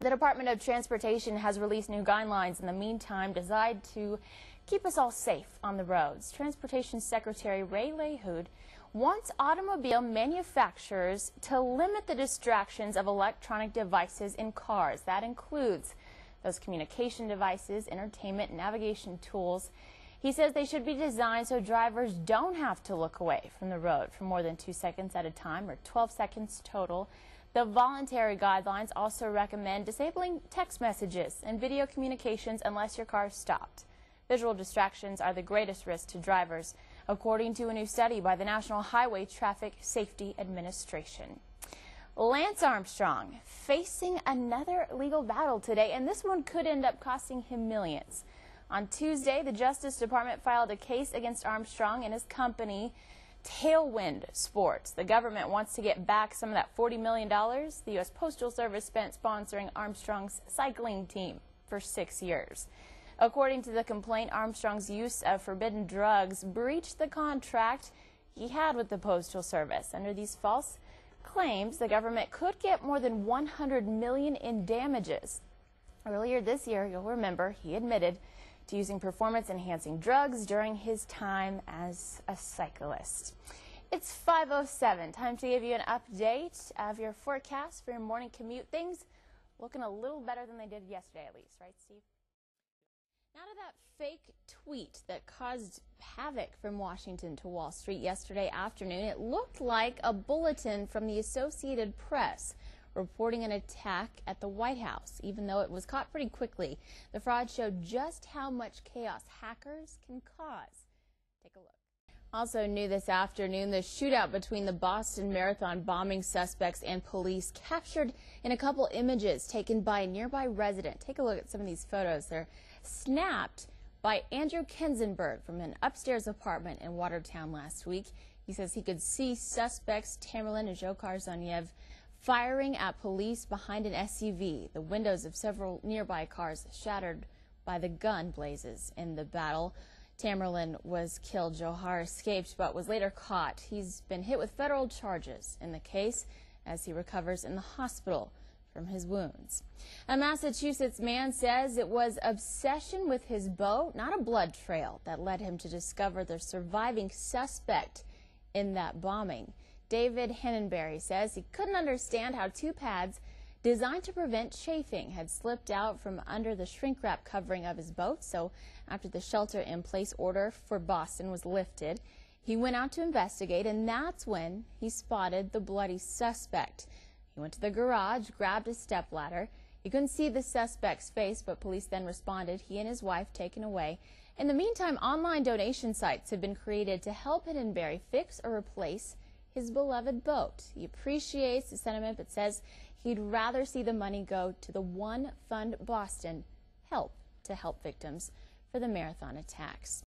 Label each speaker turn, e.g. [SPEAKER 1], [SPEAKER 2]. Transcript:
[SPEAKER 1] The Department of Transportation has released new guidelines in the meantime designed to keep us all safe on the roads. Transportation Secretary Ray LaHood wants automobile manufacturers to limit the distractions of electronic devices in cars. That includes those communication devices, entertainment, navigation tools. He says they should be designed so drivers don't have to look away from the road for more than 2 seconds at a time, or 12 seconds total. The voluntary guidelines also recommend disabling text messages and video communications unless your car is stopped. Visual distractions are the greatest risk to drivers, according to a new study by the National Highway Traffic Safety Administration. Lance Armstrong facing another legal battle today, and this one could end up costing him millions. On Tuesday, the Justice Department filed a case against Armstrong and his company, Tailwind Sports. The government wants to get back some of that $40 million the U.S. Postal Service spent sponsoring Armstrong's cycling team for 6 years. According to the complaint, Armstrong's use of forbidden drugs breached the contract he had with the Postal Service. Under these false claims, the government could get more than $100 million in damages. Earlier this year, you'll remember, he admitted to using performance-enhancing drugs during his time as a cyclist. It's 5:07. Time to give you an update of your forecast for your morning commute. Things looking a little better than they did yesterday, at least, right, Steve? Now to that fake tweet that caused havoc from Washington to Wall Street yesterday afternoon. It looked like a bulletin from the Associated Press reporting an attack at the White House, even though it was caught pretty quickly. The fraud showed just how much chaos hackers can cause. Take a look. Also new this afternoon, the shootout between the Boston Marathon bombing suspects and police, captured in a couple images taken by a nearby resident. Take a look at some of these photos. They're snapped by Andrew Kenzenberg from an upstairs apartment in Watertown last week. He says he could see suspects Tamerlan and Dzhokhar Zaniev firing at police behind an SUV. The windows of several nearby cars shattered by the gun blazes in the battle. Tamerlan was killed. Dzhokhar escaped but was later caught. He's been hit with federal charges in the case as he recovers in the hospital from his wounds. A Massachusetts man says it was obsession with his boat, not a blood trail, that led him to discover the surviving suspect in that bombing. David Hennenberry says he couldn't understand how two pads designed to prevent chafing had slipped out from under the shrink wrap covering of his boat. So after the shelter-in-place order for Boston was lifted, he went out to investigate, and that's when he spotted the bloody suspect. He went to the garage, grabbed a stepladder. He couldn't see the suspect's face, but police then responded. He and his wife taken away. In the meantime, online donation sites have been created to help Hennenberry fix or replace his beloved boat. He appreciates the sentiment, but says he'd rather see the money go to the One Fund Boston help victims for the marathon attacks.